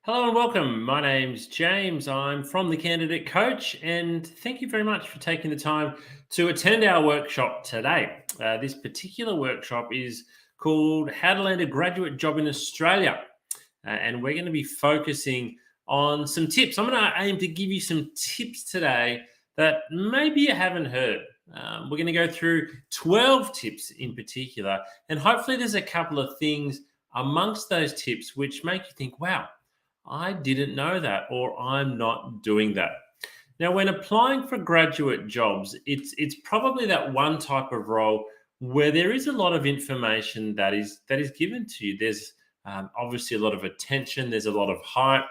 Hello and welcome. My name's James. I'm from the Candidate Coach, and thank you very much for taking the time to attend our workshop today. This particular workshop is called How to Land a Graduate Job in Australia, and we're going to be focusing on some tips. I'm going to aim to give you some tips today that maybe you haven't heard. We're going to go through 12 tips in particular, and hopefully, there's a couple of things amongst those tips which make you think, wow, I didn't know that, or I'm not doing that. Now, when applying for graduate jobs, it's probably that one type of role where there is a lot of information that is given to you. There's obviously a lot of attention. There's a lot of hype.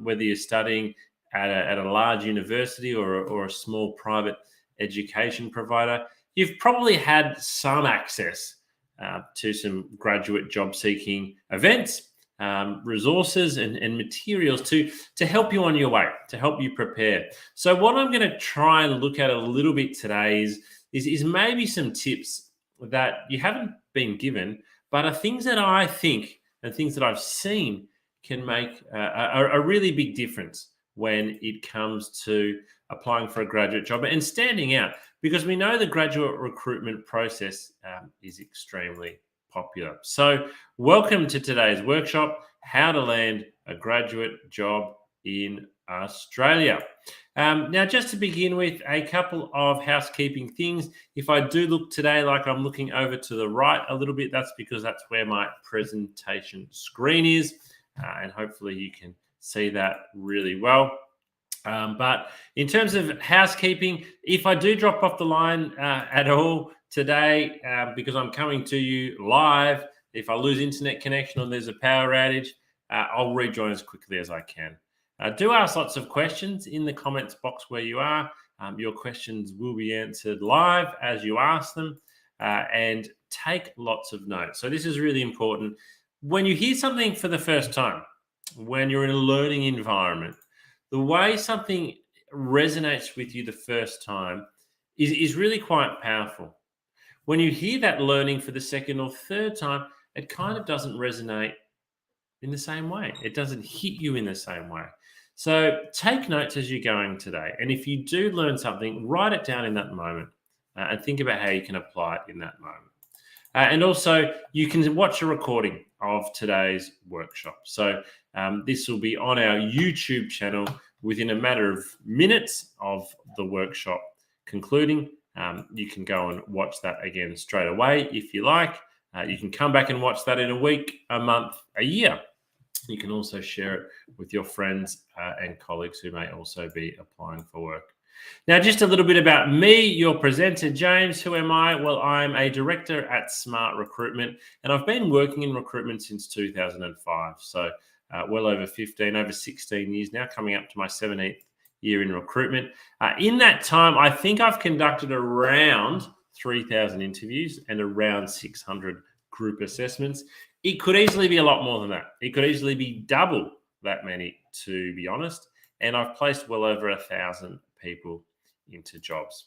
Whether you're studying at a large university or a small private education provider, you've probably had some access to some graduate job seeking events, resources and materials to help you on your way, to help you prepare. So what I'm going to try and look at a little bit today is maybe some tips that you haven't been given, but are things that I think and things that I've seen can make a really big difference when it comes to applying for a graduate job and standing out, because we know the graduate recruitment process is extremely popular. So welcome to today's workshop, How to Land a Graduate Job in Australia. Now, just to begin with, a couple of housekeeping things. If I do look today like I'm looking over to the right a little bit, that's because that's where my presentation screen is, and hopefully you can see that really well. But in terms of housekeeping, if I do drop off the line at all today, because I'm coming to you live, if I lose internet connection or there's a power outage, I'll rejoin as quickly as I can. Do ask lots of questions in the comments box where you are. Your questions will be answered live as you ask them, and take lots of notes. So this is really important. When you hear something for the first time, when you're in a learning environment, the way something resonates with you the first time is really quite powerful. When you hear that learning for the second or third time, it kind of doesn't resonate in the same way. It doesn't hit you in the same way. So take notes as you're going today. And if you do learn something, write it down in that moment, and think about how you can apply it in that moment. And also, you can watch a recording of today's workshop. So this will be on our YouTube channel within a matter of minutes of the workshop concluding. You can go and watch that again straight away if you like. You can come back and watch that in a week, a month, a year. You can also share it with your friends and colleagues who may also be applying for work. Now, just a little bit about me, your presenter, James. Who am I? Well, I'm a director at Smart Recruitment, and I've been working in recruitment since 2005. So well over 15, over 16 years now, coming up to my 17th year in recruitment. In that time, I think I've conducted around 3,000 interviews and around 600 group assessments. It could easily be a lot more than that. It could easily be double that many, to be honest. And I've placed well over 1,000 people into jobs.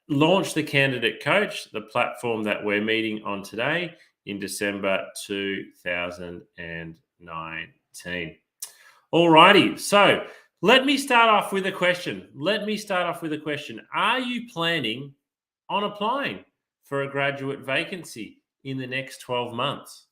Launched the Candidate Coach, the platform that we're meeting on today, in December 2019. Alrighty, so let me start off with a question. Are you planning on applying for a graduate vacancy in the next 12 months?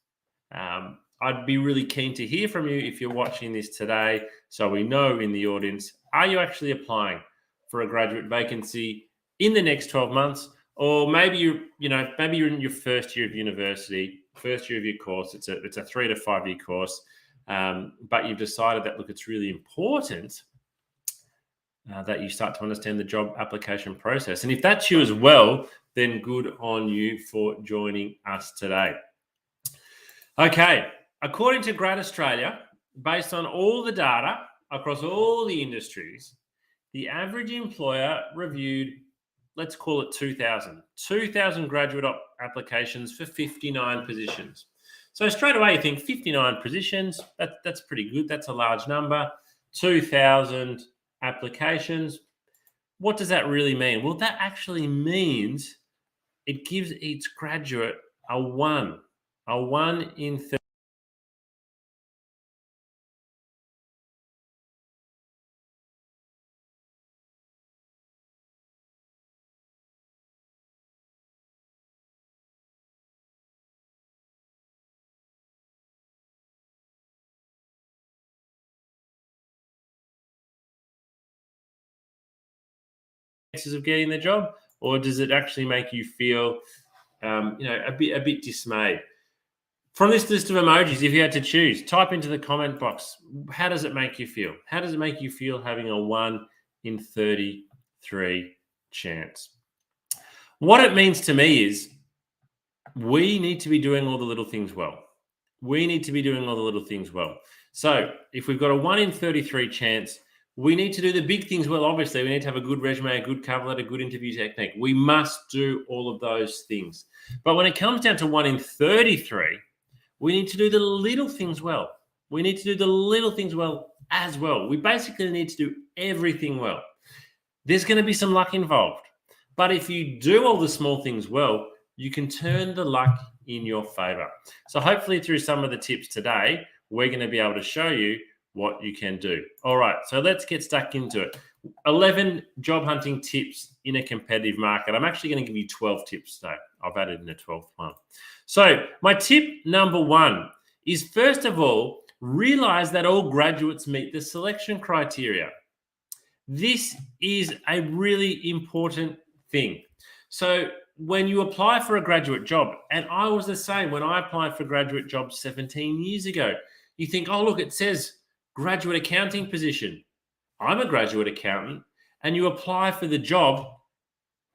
I'd be really keen to hear from you if you're watching this today, so we know in the audience, are you actually applying for a graduate vacancy in the next 12 months? Or maybe maybe you're in your first year of university, first year of your course. It's a 3 to 5 year course, but you've decided that, look, it's really important that you start to understand the job application process. And if that's you as well, then good on you for joining us today. Okay, according to Grad Australia, based on all the data across all the industries, the average employer reviewed, let's call it 2,000 graduate applications for 59 positions. So straight away you think 59 positions, that's pretty good. That's a large number. 2,000 applications. What does that really mean? Well, that actually means it gives each graduate a 1 in 30. chances of getting the job, or does it actually make you feel, a bit dismayed? From this list of emojis, if you had to choose, type into the comment box, how does it make you feel? How does it make you feel having a 1 in 33 chance? What it means to me is we need to be doing all the little things well. We need to be doing all the little things well. So if we've got a 1 in 33 chance, we need to do the big things well. Obviously, we need to have a good resume, a good cover letter, good interview technique. We must do all of those things. But when it comes down to 1 in 33, we need to do the little things well. We need to do the little things well as well. We basically need to do everything well. There's going to be some luck involved. But if you do all the small things well, you can turn the luck in your favor. So hopefully through some of the tips today, we're going to be able to show you what you can do. All right, so let's get stuck into it. 11 job hunting tips in a competitive market. I'm actually going to give you 12 tips today. I've added in a 12th one. So my tip number 1 is, first of all, realize that all graduates meet the selection criteria. This is a really important thing. So when you apply for a graduate job, and I was the same when I applied for graduate jobs 17 years ago, you think, oh, look, it says graduate accounting position. I'm a graduate accountant, and you apply for the job,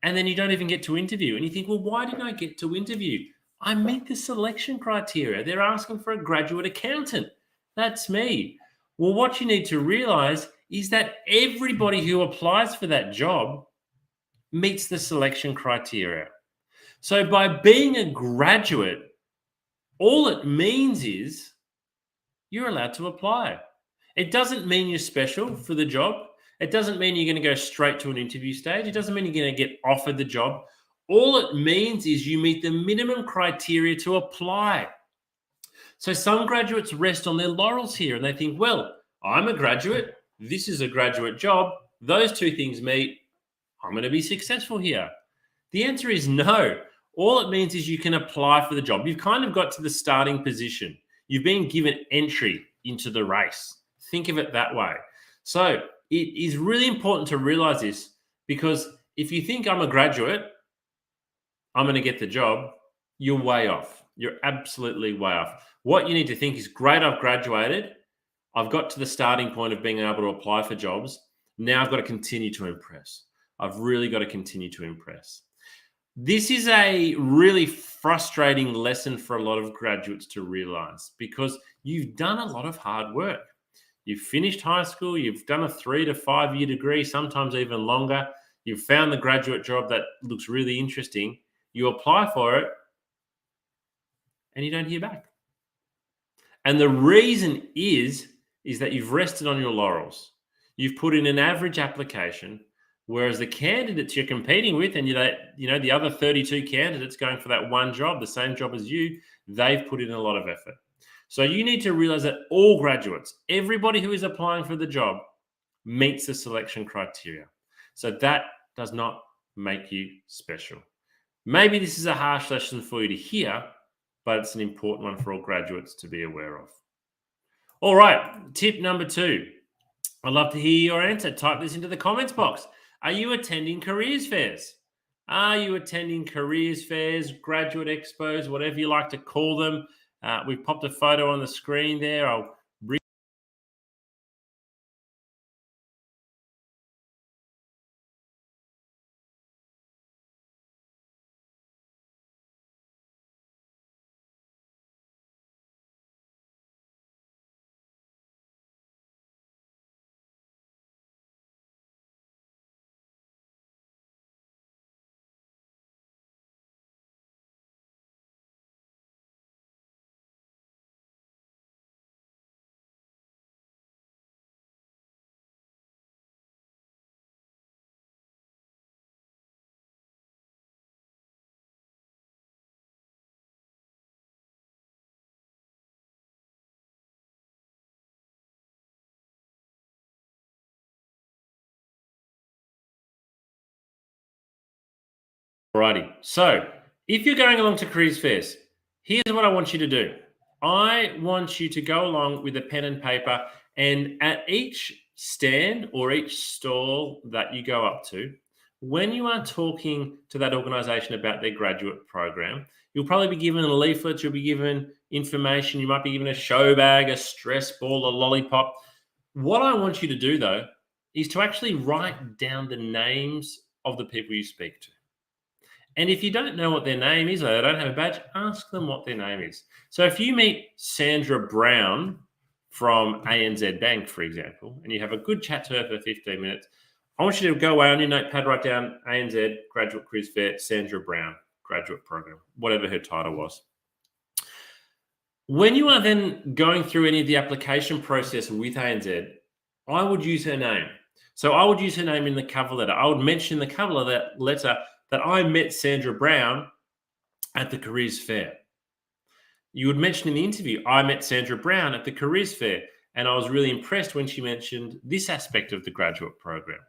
and then you don't even get to interview. And you think, well, why didn't I get to interview? I meet the selection criteria. They're asking for a graduate accountant. That's me. Well, what you need to realize is that everybody who applies for that job meets the selection criteria. So by being a graduate, all it means is you're allowed to apply. It doesn't mean you're special for the job. It doesn't mean you're going to go straight to an interview stage. It doesn't mean you're going to get offered the job. All it means is you meet the minimum criteria to apply. So some graduates rest on their laurels here and they think, well, I'm a graduate. This is a graduate job. Those two things meet. I'm going to be successful here. The answer is no. All it means is you can apply for the job. You've kind of got to the starting position. You've been given entry into the race. Think of it that way. So it is really important to realize this, because if you think I'm a graduate, I'm going to get the job, you're way off. You're absolutely way off. What you need to think is, great, I've graduated. I've got to the starting point of being able to apply for jobs. Now I've got to continue to impress. I've really got to continue to impress. This is a really frustrating lesson for a lot of graduates to realize, because you've done a lot of hard work. You've finished high school, you've done a 3 to 5 year degree, sometimes even longer. You've found the graduate job that looks really interesting. You apply for it and you don't hear back. And the reason is that you've rested on your laurels. You've put in an average application, whereas the candidates you're competing with, and the other 32 candidates going for that one job, the same job as you, they've put in a lot of effort. So you need to realize that all graduates, everybody who is applying for the job, meets the selection criteria. So that does not make you special. Maybe this is a harsh lesson for you to hear, but it's an important one for all graduates to be aware of. All right, tip number 2. I'd love to hear your answer. Type this into the comments box. Are you attending careers fairs? Are you attending careers fairs, graduate expos, whatever you like to call them? We've popped a photo on the screen there. I'll bring. Alrighty. So if you're going along to careers fairs, here's what I want you to do. I want you to go along with a pen and paper, and at each stand or each stall that you go up to, when you are talking to that organization about their graduate program, you'll probably be given a leaflet, you'll be given information, you might be given a show bag, a stress ball, a lollipop. What I want you to do, though, is to actually write down the names of the people you speak to. And if you don't know what their name is, or they don't have a badge, ask them what their name is. So if you meet Sandra Brown from ANZ Bank, for example, and you have a good chat to her for 15 minutes, I want you to go away on your notepad, write down ANZ Graduate Quiz Fair, Sandra Brown, graduate program, whatever her title was. When you are then going through any of the application process with ANZ, I would use her name. So I would use her name in the cover letter. I would mention in the cover letter that I met Sandra Brown at the careers fair. You would mention in the interview, I met Sandra Brown at the careers fair, and I was really impressed when she mentioned this aspect of the graduate program.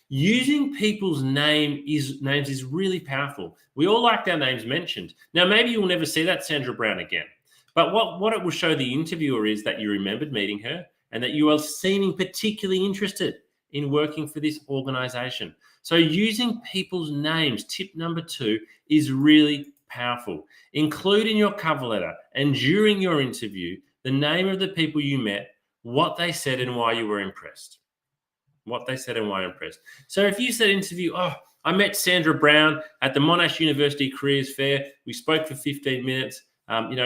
Using people's names is really powerful. We all like our names mentioned. Now, maybe you'll never see that Sandra Brown again, but what it will show the interviewer is that you remembered meeting her and that you are seeming particularly interested in working for this organization. So using people's names, tip number 2, is really powerful. Include in your cover letter and during your interview the name of the people you met, what they said and why you were impressed. What they said and why you're impressed. So if you said interview, I met Sandra Brown at the Monash University Careers Fair. We spoke for 15 minutes.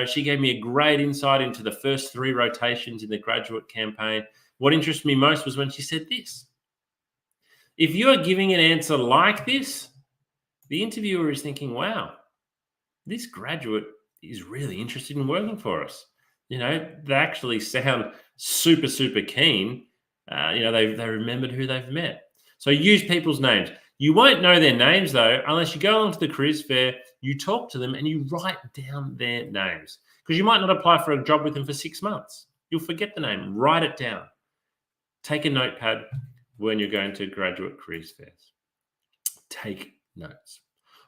She gave me a great insight into the first 3 rotations in the graduate campaign. What interested me most was when she said this. If you are giving an answer like this, the interviewer is thinking, wow, this graduate is really interested in working for us. They actually sound super, super keen. They remembered who they've met. So use people's names. You won't know their names, though, unless you go along to the careers fair, you talk to them, and you write down their names. Because you might not apply for a job with them for 6 months. You'll forget the name. Write it down. Take a notepad when you're going to graduate careers fairs. Take notes.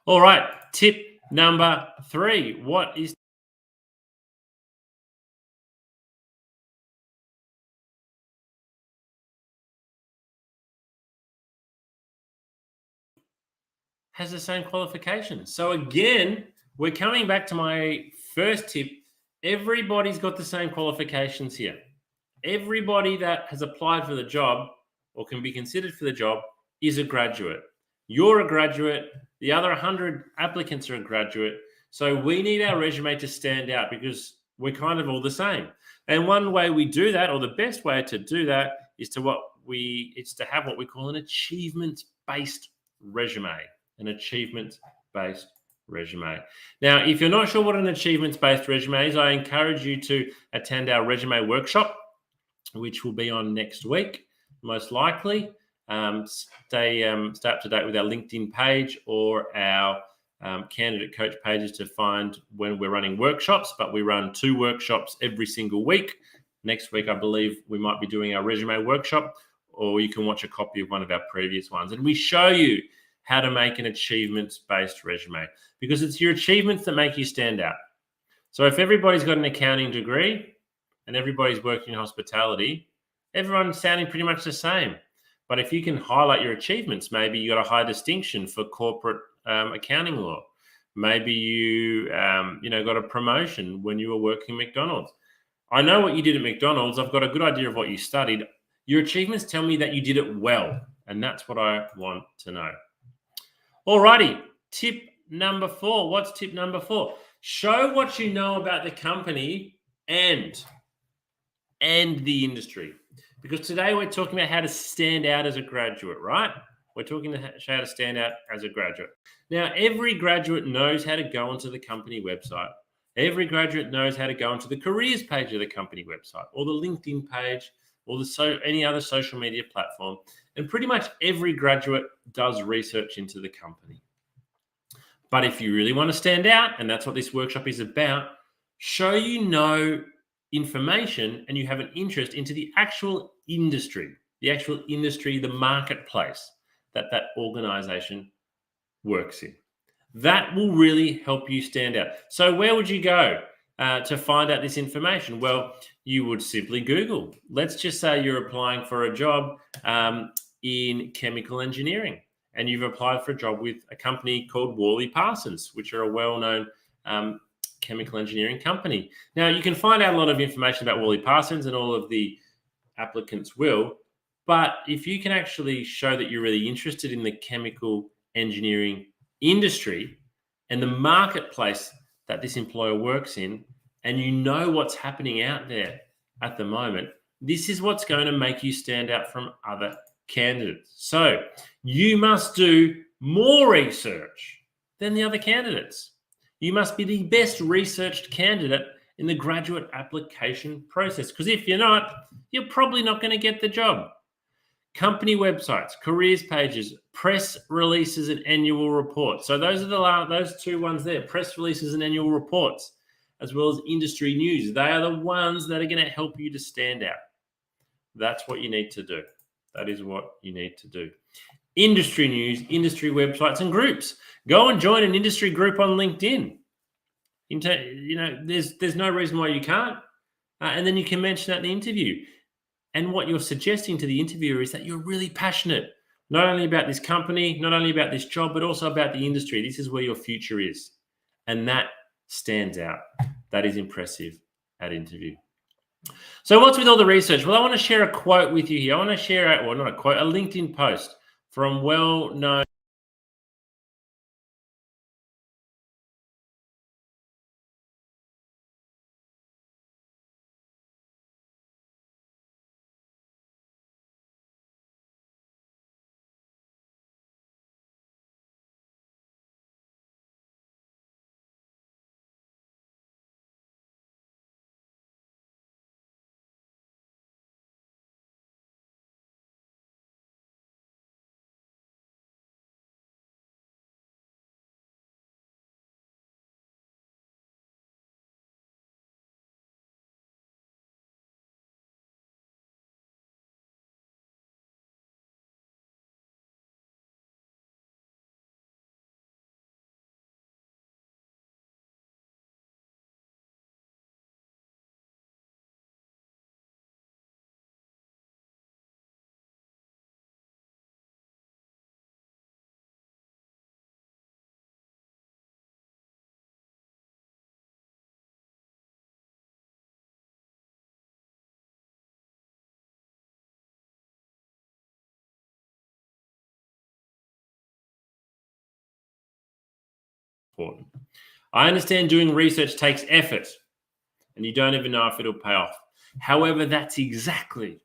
All right, tip number 3. What is has the same qualifications. So again, we're coming back to my first tip. Everybody's got the same qualifications here. Everybody that has applied for the job or can be considered for the job is a graduate. You're a graduate. The other 100 applicants are a graduate. So we need our resume to stand out because we're kind of all the same. And one way we do that, or the best way to do that, is to have what we call an achievements-based resume. An achievements-based resume. Now, if you're not sure what an achievements-based resume is, I encourage you to attend our resume workshop, which will be on next week, most likely. Stay up to date with our LinkedIn page or our candidate coach pages to find when we're running workshops, but we run 2 workshops every single week. Next week, I believe we might be doing our resume workshop, or you can watch a copy of one of our previous ones. And we show you how to make an achievements-based resume, because it's your achievements that make you stand out. So if everybody's got an accounting degree and everybody's working in hospitality, everyone's sounding pretty much the same. But if you can highlight your achievements, maybe you got a high distinction for corporate accounting law. Maybe you got a promotion when you were working at McDonald's. I know what you did at McDonald's. I've got a good idea of what you studied. Your achievements tell me that you did it well, and that's what I want to know. Alrighty, tip number 4. What's tip number 4? Show what you know about the company and the industry. Because today we're talking about how to stand out as a graduate, right? We're talking about how to stand out as a graduate. Now, every graduate knows how to go onto the company website. Every graduate knows how to go onto the careers page of the company website, or the LinkedIn page, or any other social media platform. And pretty much every graduate does research into the company. But if you really want to stand out, and that's what this workshop is about, show you know information and you have an interest into the actual industry, the marketplace that organization works in. That will really help you stand out. So where would you go to find out this information? Well, you would simply Google. Let's just say you're applying for a job in chemical engineering, and you've applied for a job with a company called Worley Parsons, which are a well-known chemical engineering company. Now, you can find out a lot of information about Worley Parsons, and all of the applicants will. But if you can actually show that you're really interested in the chemical engineering industry and the marketplace that this employer works in, and you know what's happening out there at the moment, this is what's going to make you stand out from other candidates. So you must do more research than the other candidates. You must be the best researched candidate in the graduate application process, because if you're not, you're probably not going to get the job. Company websites, careers pages, press releases, and annual reports. So those are those two ones there: press releases and annual reports, as well as industry news. They are the ones that are going to help you to stand out. That's what you need to do. That is what you need to do. Industry news, industry websites, and groups. Go and join an industry group on LinkedIn. There's no reason why you can't. And then you can mention that in the interview. And what you're suggesting to the interviewer is that you're really passionate, not only about this company, not only about this job, but also about the industry. This is where your future is. And that stands out. That is impressive at interview. So what's with all the research? Well, I want to share a quote with you here. I want to share, not a quote, a LinkedIn post from well-known important. I understand doing research takes effort, and you don't even know if it'll pay off. However, that's exactly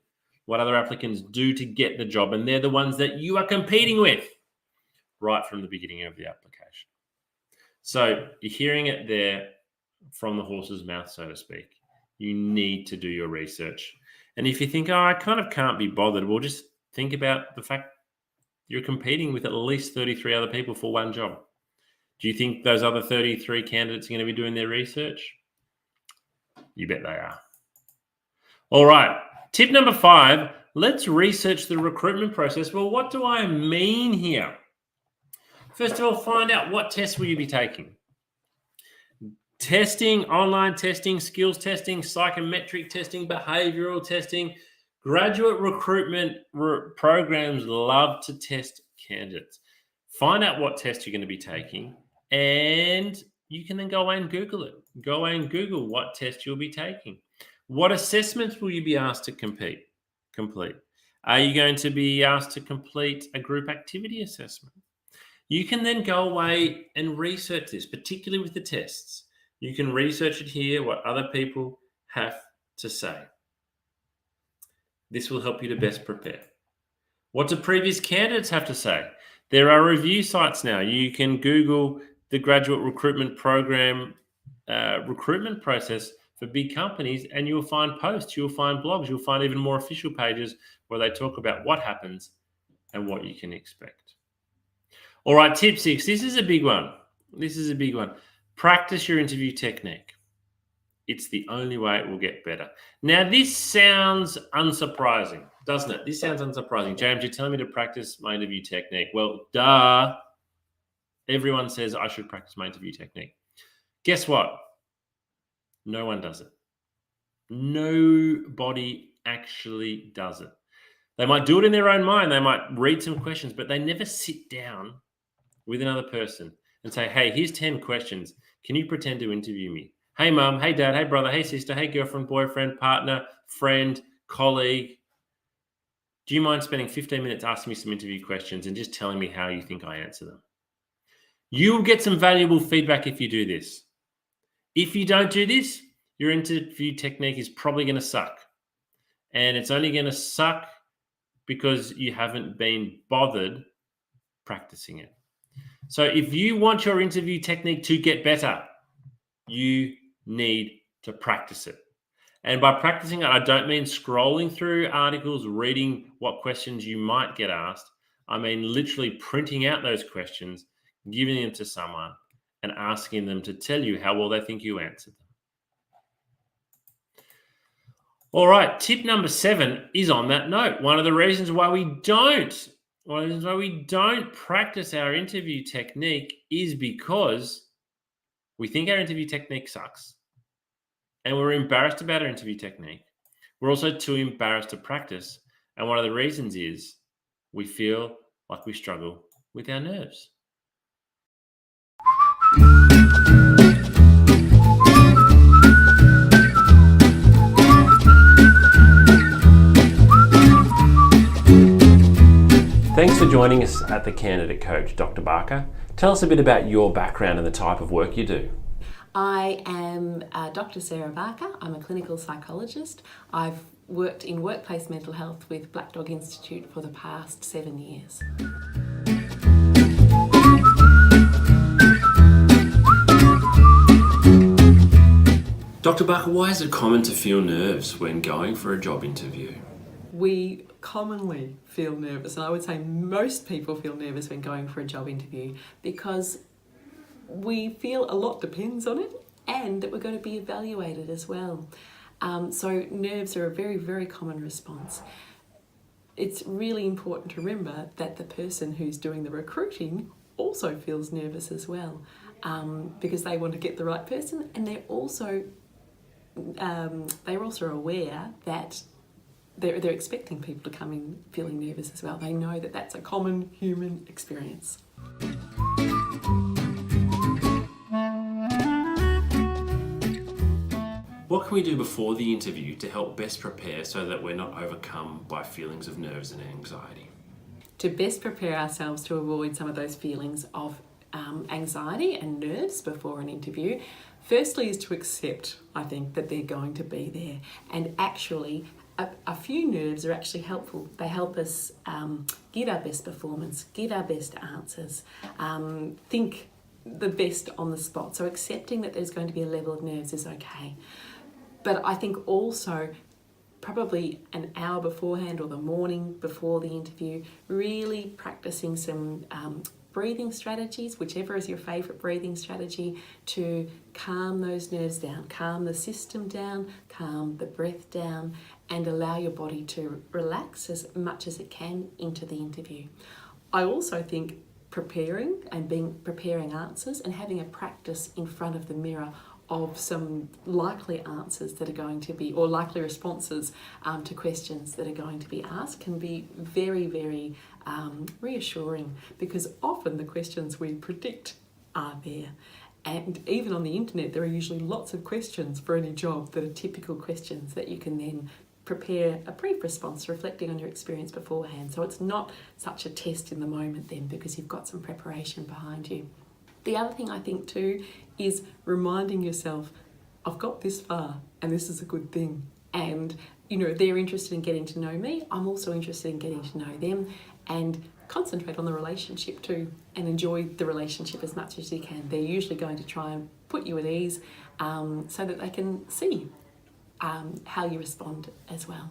what other applicants do to get the job, and they're the ones that you are competing with right from the beginning of the application. So you're hearing it there from the horse's mouth, so to speak. You need to do your research. And if you think, I kind of can't be bothered, well, just think about the fact you're competing with at least 33 other people for one job. Do you think those other 33 candidates are going to be doing their research? You bet they are. All right. Tip number 5, let's research the recruitment process. Well, what do I mean here? First of all, find out what tests will you be taking. Testing, online testing, skills testing, psychometric testing, behavioral testing. Graduate recruitment programs love to test candidates. Find out what test you're going to be taking, and you can then go away and Google it. Go away and Google what test you'll be taking. What assessments will you be asked to complete? Are you going to be asked to complete a group activity assessment? You can then go away and research this, particularly with the tests. You can research it here, what other people have to say. This will help you to best prepare. What do previous candidates have to say? There are review sites now. You can Google the graduate recruitment program recruitment process for big companies, and you'll find posts, you'll find blogs, you'll find even more official pages where they talk about what happens and what you can expect. All right, tip 6. This is a big one. Practice your interview technique. It's the only way it will get better. Now, this sounds unsurprising, doesn't it? This sounds unsurprising. James, you're telling me to practice my interview technique. Well, duh. Everyone says I should practice my interview technique. Guess what? No one does it. Nobody actually does it. They might do it in their own mind. They might read some questions, but they never sit down with another person and say, hey, here's 10 questions. Can you pretend to interview me? Hey, mum. Hey, dad. Hey, brother. Hey, sister. Hey, girlfriend, boyfriend, partner, friend, colleague. Do you mind spending 15 minutes asking me some interview questions and just telling me how you think I answer them? You will get some valuable feedback if you do this. If you don't do this, your interview technique is probably going to suck. And it's only going to suck because you haven't been bothered practicing it. So if you want your interview technique to get better, you need to practice it. And by practicing it, I don't mean scrolling through articles, reading what questions you might get asked. I mean literally printing out those questions, giving them to someone, and asking them to tell you how well they think you answered them. All right, tip number 7 is on that note. One of the reasons why we don't practice our interview technique is because we think our interview technique sucks. And we're embarrassed about our interview technique. We're also too embarrassed to practice. And one of the reasons is we feel like we struggle with our nerves. Thanks for joining us at The Candidate Coach, Dr. Barker. Tell us a bit about your background and the type of work you do. I am Dr. Sarah Barker. I'm a clinical psychologist. I've worked in workplace mental health with Black Dog Institute for the past 7 years. Dr. Barker, why is it common to feel nerves when going for a job interview? We commonly feel nervous, and I would say most people feel nervous when going for a job interview because we feel a lot depends on it and that we're going to be evaluated as well. So nerves are a very, very common response. It's really important to remember that the person who's doing the recruiting also feels nervous as well because they want to get the right person, and they're also aware that they're expecting people to come in feeling nervous as well. They know that that's a common human experience. What can we do before the interview to help best prepare so that we're not overcome by feelings of nerves and anxiety? To best prepare ourselves to avoid some of those feelings of anxiety and nerves before an interview, firstly is to accept, I think, that they're going to be there. And actually, a few nerves are actually helpful. They help us give our best performance, give our best answers, think the best on the spot. So accepting that there's going to be a level of nerves is okay. But I think also probably an hour beforehand or the morning before the interview, really practicing some breathing strategies, whichever is your favourite breathing strategy, to calm those nerves down, calm the system down, calm the breath down, and allow your body to relax as much as it can into the interview. I also think preparing answers and having a practice in front of the mirror of some likely answers that are going to be, or likely responses to questions that are going to be asked can be very, very reassuring, because often the questions we predict are there. And even on the internet, there are usually lots of questions for any job that are typical questions that you can then prepare a brief response reflecting on your experience beforehand. So it's not such a test in the moment then, because you've got some preparation behind you. The other thing I think too is reminding yourself, I've got this far and this is a good thing. And, they're interested in getting to know me. I'm also interested in getting to know them, and concentrate on the relationship too and enjoy the relationship as much as you can. They're usually going to try and put you at ease so that they can see how you respond as well.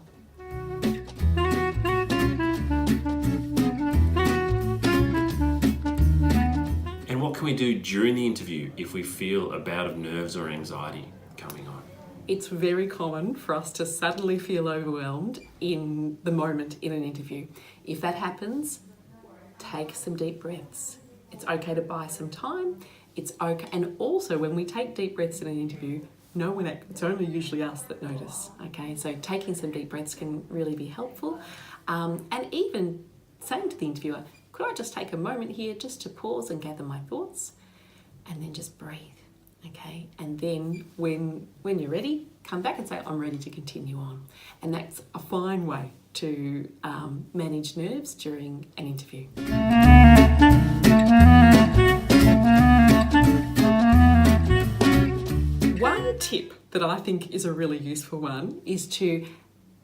What can we do during the interview if we feel a bout of nerves or anxiety coming on? It's very common for us to suddenly feel overwhelmed in the moment in an interview. If that happens, take some deep breaths. It's okay to buy some time. It's okay. And also, when we take deep breaths in an interview, know when it's only usually us that notice. Okay, so taking some deep breaths can really be helpful, and even saying to the interviewer, could I just take a moment here just to pause and gather my thoughts, and then just breathe. Okay, and then when you're ready, come back and say, I'm ready to continue on. And that's a fine way to manage nerves during an interview. One tip that I think is a really useful one is to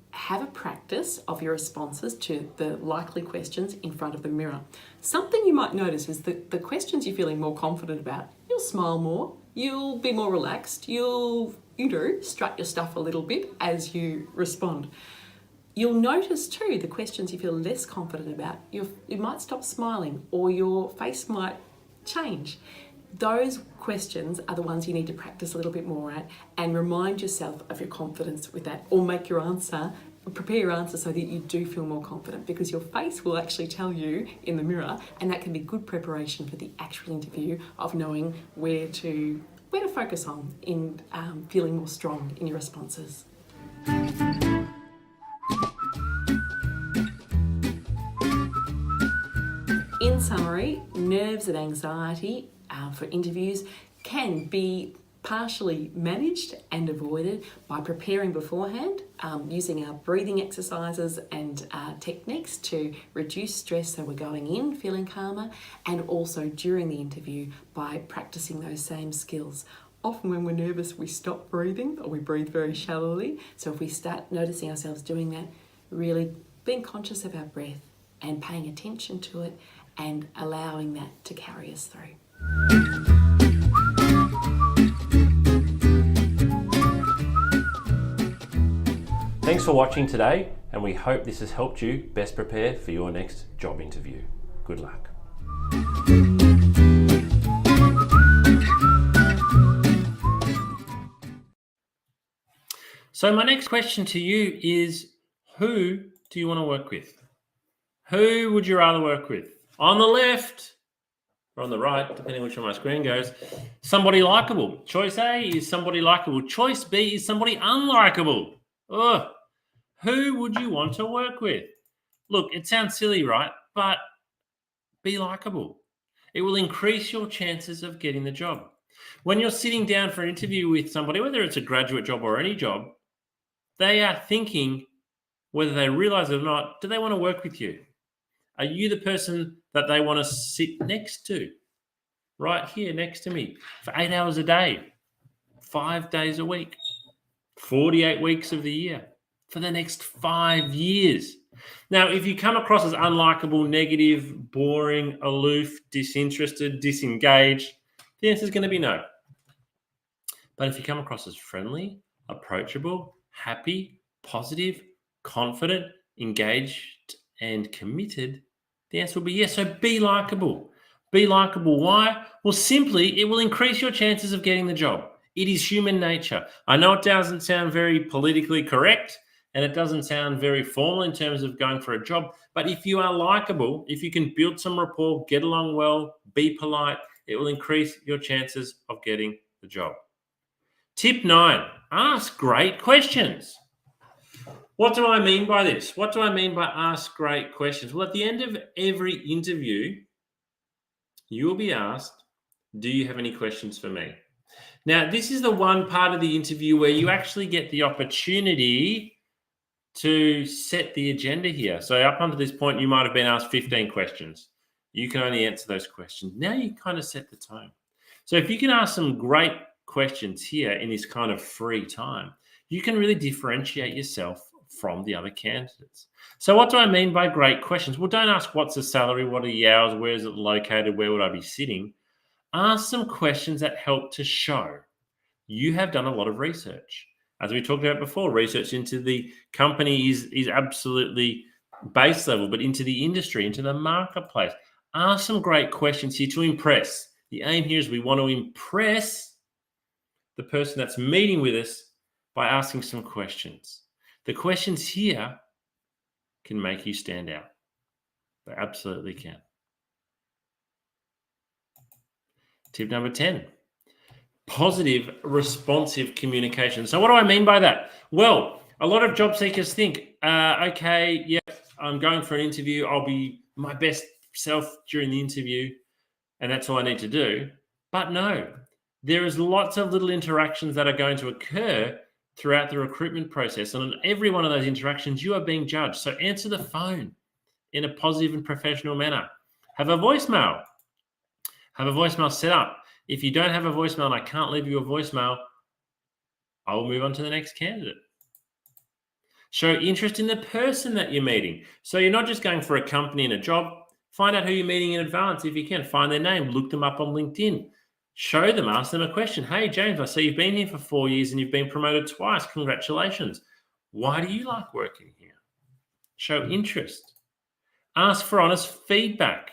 have a practice of your responses to the likely questions in front of the mirror. Something you might notice is that the questions you're feeling more confident about, you'll smile more, you'll be more relaxed, you'll strut your stuff a little bit as you respond. You'll notice too the questions you feel less confident about, you might stop smiling or your face might change. Those questions are the ones you need to practice a little bit more at and remind yourself of your confidence with that, or prepare your answer so that you do feel more confident, because your face will actually tell you in the mirror, and that can be good preparation for the actual interview of knowing where to focus on in feeling more strong in your responses. In summary, nerves and anxiety for interviews can be partially managed and avoided by preparing beforehand, using our breathing exercises and techniques to reduce stress so we're going in feeling calmer, and also during the interview by practicing those same skills. Often when we're nervous, we stop breathing or we breathe very shallowly. So if we start noticing ourselves doing that, really being conscious of our breath and paying attention to it and allowing that to carry us through. Thanks for watching today, and we hope this has helped you best prepare for your next job interview. Good luck. So my next question to you is, who do you want to work with? Who would you rather work with? On the left or on the right, depending which way my screen goes, somebody likable. Choice A is somebody likable. Choice B is somebody unlikable. Ugh. Who would you want to work with? Look, it sounds silly, right? But be likable. It will increase your chances of getting the job. When you're sitting down for an interview with somebody, whether it's a graduate job or any job, they are thinking, whether they realize it or not, do they want to work with you? Are you the person that they want to sit next to? Right here next to me for 8 hours a day, 5 days a week, 48 weeks of the year, for the next 5 years. Now, if you come across as unlikable, negative, boring, aloof, disinterested, disengaged, the answer is going to be no. But if you come across as friendly, approachable, happy, positive, confident, engaged, and committed, the answer will be yes. So be likable. Be likable. Why? Well, simply, it will increase your chances of getting the job. It is human nature. I know it doesn't sound very politically correct, and it doesn't sound very formal in terms of going for a job. But if you are likable, if you can build some rapport, get along well, be polite, it will increase your chances of getting the job. Tip 9, ask great questions. What do I mean by this? What do I mean by ask great questions? Well, at the end of every interview, you will be asked, do you have any questions for me? Now, this is the one part of the interview where you actually get the opportunity to set the agenda here. So up until this point, you might have been asked 15 questions. You can only answer those questions. Now you kind of set the tone. So if you can ask some great questions here in this kind of free time, you can really differentiate yourself from the other candidates. So what do I mean by great questions? Well, don't ask what's the salary, what are the hours, where is it located, where would I be sitting? Ask some questions that help to show you have done a lot of research. As we talked about before, research into the company is absolutely base level, but into the industry, into the marketplace. Ask some great questions here to impress. The aim here is we want to impress the person that's meeting with us by asking some questions. The questions here can make you stand out. They absolutely can. Tip number 10. positive, responsive communication. So what do I mean by that? Well, a lot of job seekers think, okay, yeah, I'm going for an interview. I'll be my best self during the interview, and that's all I need to do. But no, there is lots of little interactions that are going to occur throughout the recruitment process. And on every one of those interactions, you are being judged. So answer the phone in a positive and professional manner. Have a voicemail. Have a voicemail set up. If you don't have a voicemail and I can't leave you a voicemail, I will move on to the next candidate. Show interest in the person that you're meeting. So you're not just going for a company and a job. Find out who you're meeting in advance if you can. Find their name. Look them up on LinkedIn. Show them. Ask them a question. Hey, James, I see you've been here for 4 years and you've been promoted twice. Congratulations. Why do you like working here? Show interest. Ask for honest feedback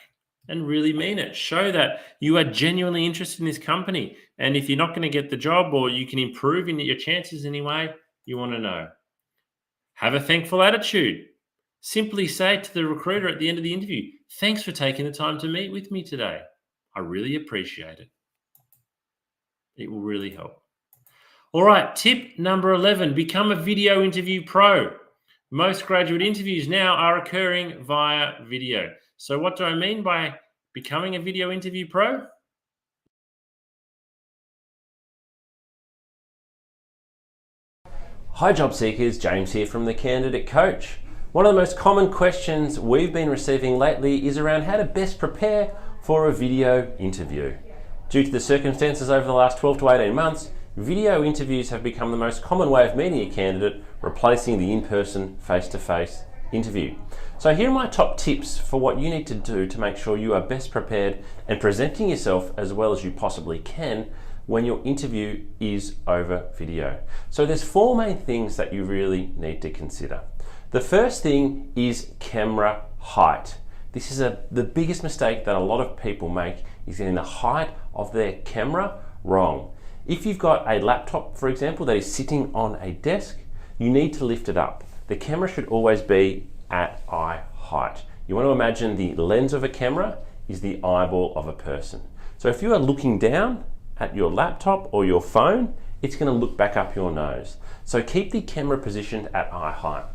and really mean it. Show that you are genuinely interested in this company. And if you're not going to get the job or you can improve in your chances anyway, you want to know. Have a thankful attitude. Simply say to the recruiter at the end of the interview, thanks for taking the time to meet with me today. I really appreciate it. It will really help. All right, tip number 11, become a video interview pro. Most graduate interviews now are occurring via video. So what do I mean by becoming a video interview pro? Hi job seekers, James here from the Candidate Coach. One of the most common questions we've been receiving lately is around how to best prepare for a video interview. Due to the circumstances over the last 12 to 18 months, video interviews have become the most common way of meeting a candidate, replacing the in-person, face-to-face interview. So here are my top tips for what you need to do to make sure you are best prepared and presenting yourself as well as you possibly can when your interview is over video. So there's 4 main things that you really need to consider. The first thing is camera height. This is the biggest mistake that a lot of people make, is getting the height of their camera wrong. If you've got a laptop, for example, that is sitting on a desk, you need to lift it up. The camera should always be at eye height. You want to imagine the lens of a camera is the eyeball of a person. So if you are looking down at your laptop or your phone, it's going to look back up your nose. So keep the camera positioned at eye height.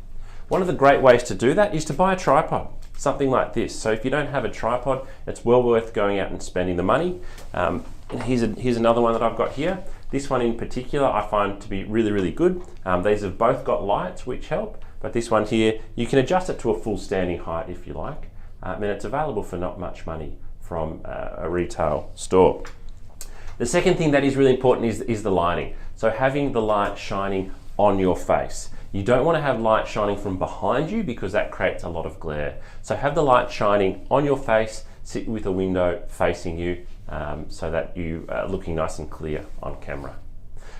One of the great ways to do that is to buy a tripod, something like this. So if you don't have a tripod, it's well worth going out and spending the money. Here's another one that I've got here. This one in particular I find to be really, really good. These have both got lights which help, but this one here, you can adjust it to a full standing height if you like. And it's available for not much money from a retail store. The second thing that is really important is the lighting. So having the light shining on your face. You don't want to have light shining from behind you because that creates a lot of glare. So have the light shining on your face, sit with a window facing you so that you are looking nice and clear on camera.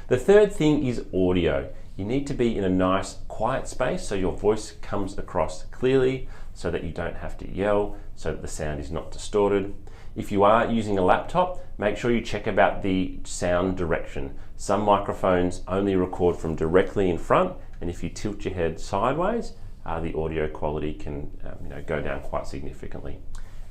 The third thing is audio. You need to be in a nice quiet space so your voice comes across clearly, so that you don't have to yell, so that the sound is not distorted. If you are using a laptop, make sure you check about the sound direction. Some microphones only record from directly in front, and if you tilt your head sideways, the audio quality can go down quite significantly.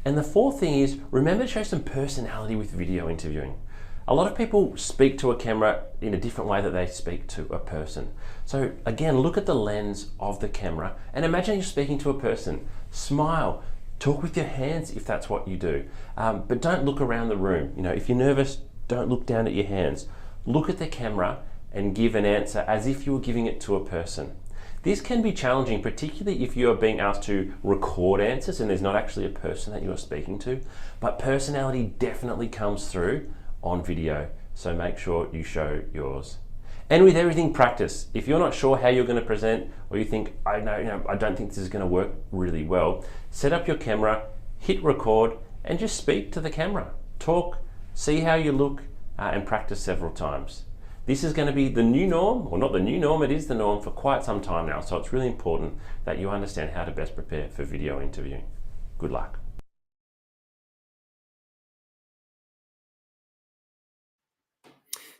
And the fourth thing is, remember to show some personality with video interviewing. A lot of people speak to a camera in a different way that they speak to a person. So again, look at the lens of the camera and imagine you're speaking to a person. Smile. Talk with your hands if that's what you do, but don't look around the room. If you're nervous, don't look down at your hands. Look at the camera and give an answer as if you were giving it to a person. This can be challenging, particularly if you are being asked to record answers and there's not actually a person that you are speaking to, but personality definitely comes through on video, so make sure you show yours. And with everything, practice. If you're not sure how you're going to present, or you think, I don't think this is going to work really well, set up your camera, hit record, and just speak to the camera. Talk, see how you look, and practice several times. This is going to be the new norm, or not the new norm, it is the norm for quite some time now, so it's really important that you understand how to best prepare for video interviewing. Good luck.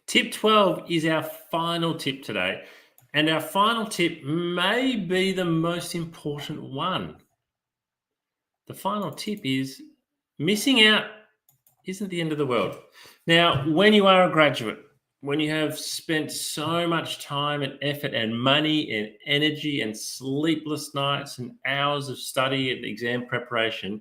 Tip 12 is our final tip today, and our final tip may be the most important one. The final tip is missing out isn't the end of the world. Now, when you are a graduate, when you have spent so much time and effort and money and energy and sleepless nights and hours of study and exam preparation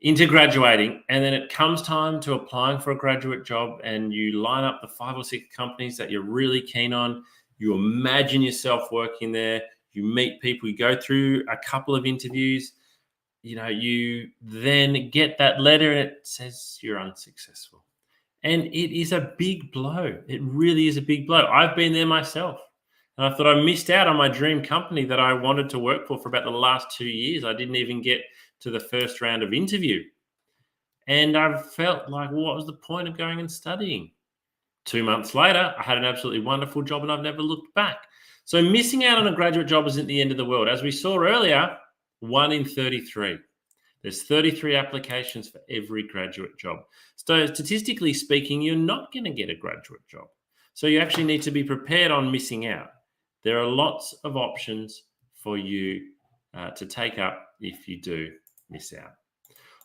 into graduating, and then it comes time to applying for a graduate job, and you line up the 5 or 6 companies that you're really keen on. You imagine yourself working there, you meet people, you go through a couple of interviews, you then get that letter and it says you're unsuccessful. And it is a big blow. It really is a big blow. I've been there myself. And I thought I missed out on my dream company that I wanted to work for about the last 2 years. I didn't even get to the first round of interview. And I felt like, well, what was the point of going and studying? 2 months later, I had an absolutely wonderful job and I've never looked back. So missing out on a graduate job isn't the end of the world. As we saw earlier, 1 in 33. There's 33 applications for every graduate job. So statistically speaking, you're not going to get a graduate job. So you actually need to be prepared on missing out. There are lots of options for you to take up if you do miss out.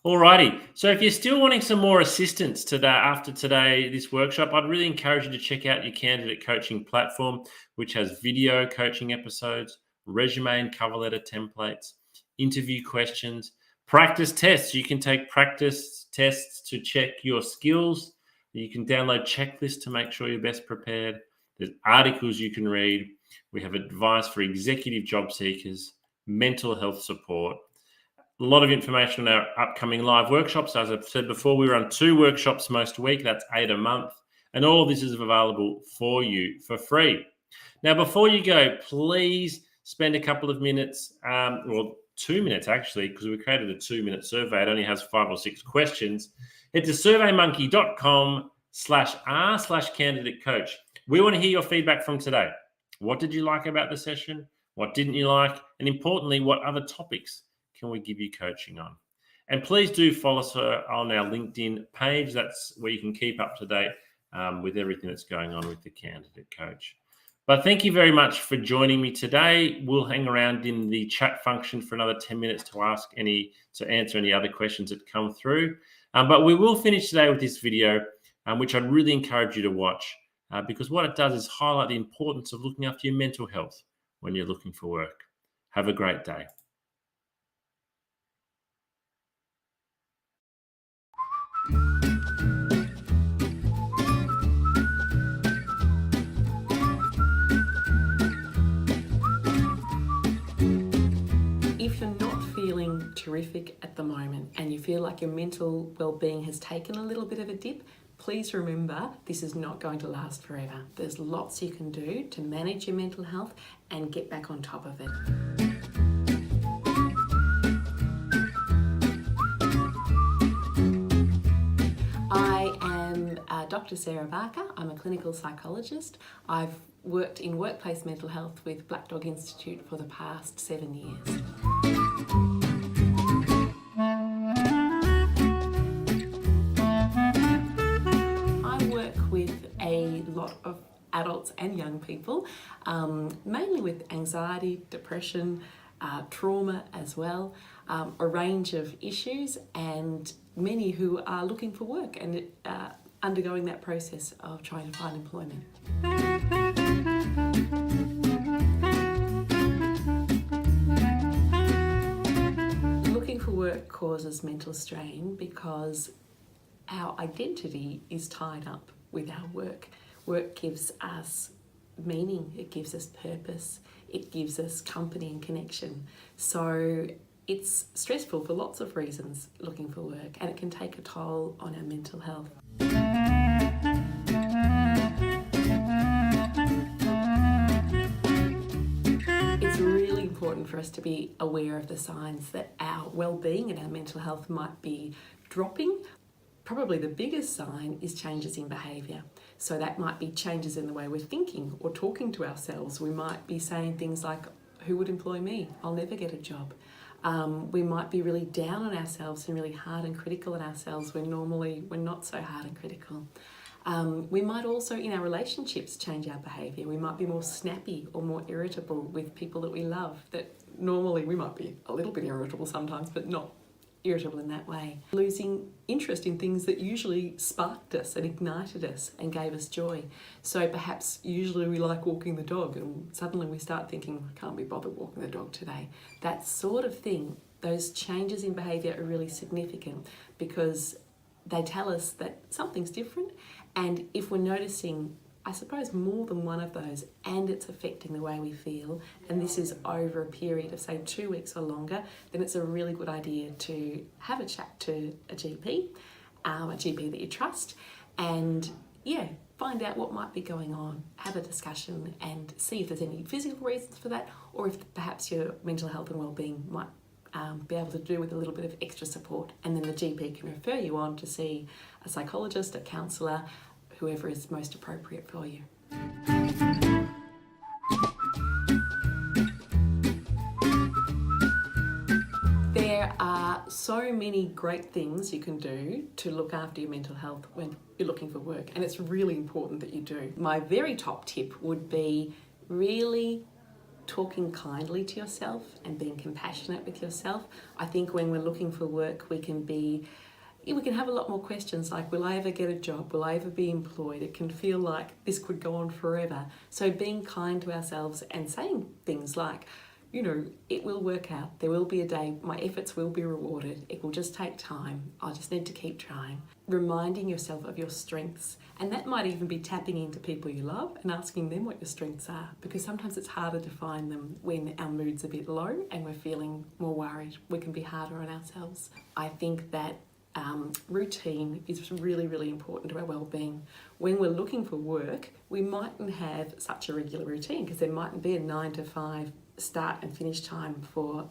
Alrighty, so if you're still wanting some more assistance after this workshop, I'd really encourage you to check out your candidate coaching platform, which has video coaching episodes, resume and cover letter templates, interview questions, practice tests. You can take practice tests to check your skills. You can download checklists to make sure you're best prepared. There's articles you can read. We have advice for executive job seekers, mental health support. A lot of information on our upcoming live workshops. As I've said before, we run 2 workshops most week. That's 8 a month. And all of this is available for you for free. Now, before you go, please spend a couple of minutes, 2 minutes actually, because we created a 2-minute survey. It only has 5 or 6 questions. Head to surveymonkey.com/r/candidate coach. We want to hear your feedback from today. What did you like about the session? What didn't you like? And importantly, what other topics can we give you coaching on? And please do follow us on our LinkedIn page. That's where you can keep up to date with everything that's going on with the Candidate Coach. But thank you very much for joining me today. We'll hang around in the chat function for another 10 minutes to answer any other questions that come through. But we will finish today with this video, which I'd really encourage you to watch because what it does is highlight the importance of looking after your mental health when you're looking for work. Have a great day. If you're not feeling terrific at the moment and you feel like your mental well-being has taken a little bit of a dip, please remember this is not going to last forever. There's lots you can do to manage your mental health and get back on top of it. I am Dr. Sarah Barker. I'm a clinical psychologist. I've worked in workplace mental health with Black Dog Institute for the past 7 years. I work with a lot of adults and young people, mainly with anxiety, depression, trauma as well, a range of issues, and many who are looking for work and undergoing that process of trying to find employment. Looking for work causes mental strain because our identity is tied up with our work. Work gives us meaning, it gives us purpose, it gives us company and connection. So it's stressful for lots of reasons looking for work, and it can take a toll on our mental health. It's really important for us to be aware of the signs that our well-being and our mental health might be dropping. Probably the biggest sign is changes in behaviour. So that might be changes in the way we're thinking or talking to ourselves. We might be saying things like, who would employ me? I'll never get a job. We might be really down on ourselves and really hard and critical on ourselves when normally we're not so hard and critical. We might also, in our relationships, change our behaviour. We might be more snappy or more irritable with people that we love. That normally we might be a little bit irritable sometimes, but not irritable in that way. Losing interest in things that usually sparked us and ignited us and gave us joy. So perhaps usually we like walking the dog and suddenly we start thinking, I can't be bothered walking the dog today. That sort of thing, those changes in behaviour are really significant because they tell us that something's different, and if we're noticing, I suppose, more than one of those and it's affecting the way we feel, and this is over a period of say 2 weeks or longer, then it's a really good idea to have a chat to a GP that you trust, and find out what might be going on, have a discussion and see if there's any physical reasons for that, or if perhaps your mental health and wellbeing might be able to do with a little bit of extra support, and then the GP can refer you on to see a psychologist, a counsellor, whoever is most appropriate for you. There are so many great things you can do to look after your mental health when you're looking for work, and it's really important that you do. My very top tip would be really talking kindly to yourself and being compassionate with yourself. I think when we're looking for work, we can have a lot more questions like, will I ever get a job? Will I ever be employed? It can feel like this could go on forever. So being kind to ourselves and saying things like, it will work out. There will be a day, my efforts will be rewarded. It will just take time. I just need to keep trying. Reminding yourself of your strengths. And that might even be tapping into people you love and asking them what your strengths are, because sometimes it's harder to find them when our mood's a bit low and we're feeling more worried. We can be harder on ourselves. I think that routine is really, really important to our well-being. When we're looking for work, we mightn't have such a regular routine because there mightn't be a 9 to 5 start and finish time for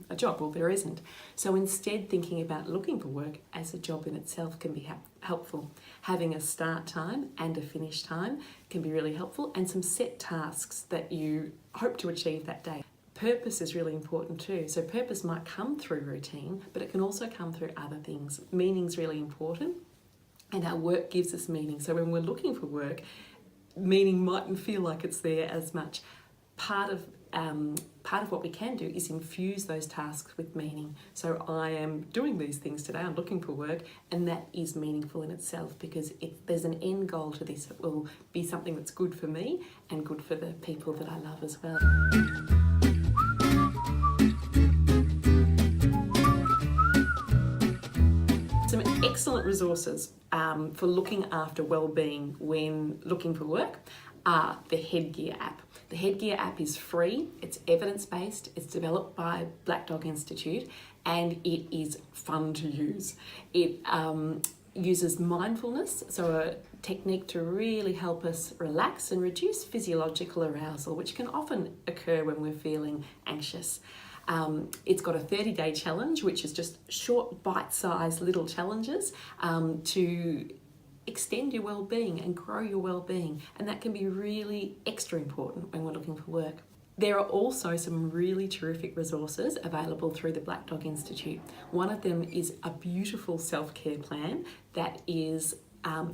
a job, or there isn't. So instead, thinking about looking for work as a job in itself can be helpful. Having a start time and a finish time can be really helpful, and some set tasks that you hope to achieve that day. Purpose is really important too. So purpose might come through routine, but it can also come through other things. Meaning's really important, and our work gives us meaning. So when we're looking for work, meaning mightn't feel like it's there as much. Part of what we can do is infuse those tasks with meaning. So I am doing these things today, I'm looking for work, and that is meaningful in itself because there's an end goal to this. It will be something that's good for me and good for the people that I love as well. Some excellent resources for looking after well-being when looking for work are the Headgear app. The Headgear app is free, it's evidence-based, it's developed by Black Dog Institute, and it is fun to use. It uses mindfulness, so a technique to really help us relax and reduce physiological arousal, which can often occur when we're feeling anxious. It's got a 30-day challenge, which is just short, bite-sized little challenges to extend your well-being and grow your well-being, and that can be really extra important when we're looking for work. There are also some really terrific resources available through the Black Dog Institute. One of them is a beautiful self-care plan that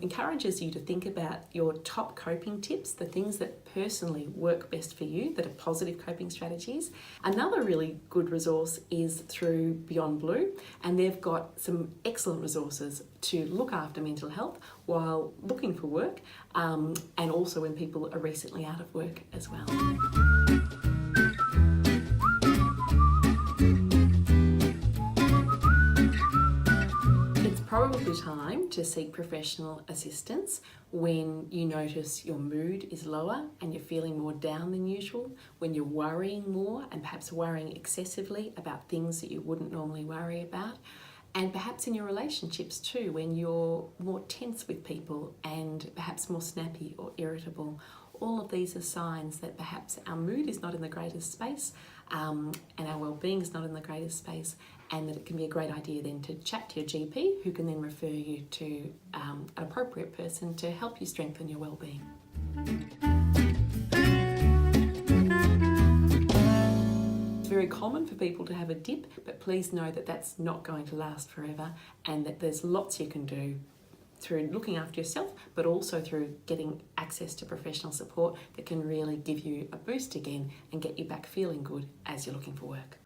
encourages you to think about your top coping tips, the things that personally work best for you, that are positive coping strategies. Another really good resource is through Beyond Blue, and they've got some excellent resources to look after mental health while looking for work, and also when people are recently out of work as well. Probably time to seek professional assistance when you notice your mood is lower and you're feeling more down than usual, when you're worrying more and perhaps worrying excessively about things that you wouldn't normally worry about, and perhaps in your relationships too, when you're more tense with people and perhaps more snappy or irritable. All of these are signs that perhaps our mood is not in the greatest space and our well-being is not in the greatest space, and that it can be a great idea then to chat to your GP, who can then refer you to an appropriate person to help you strengthen your well-being. It's very common for people to have a dip, but please know that that's not going to last forever, and that there's lots you can do through looking after yourself, but also through getting access to professional support that can really give you a boost again and get you back feeling good as you're looking for work.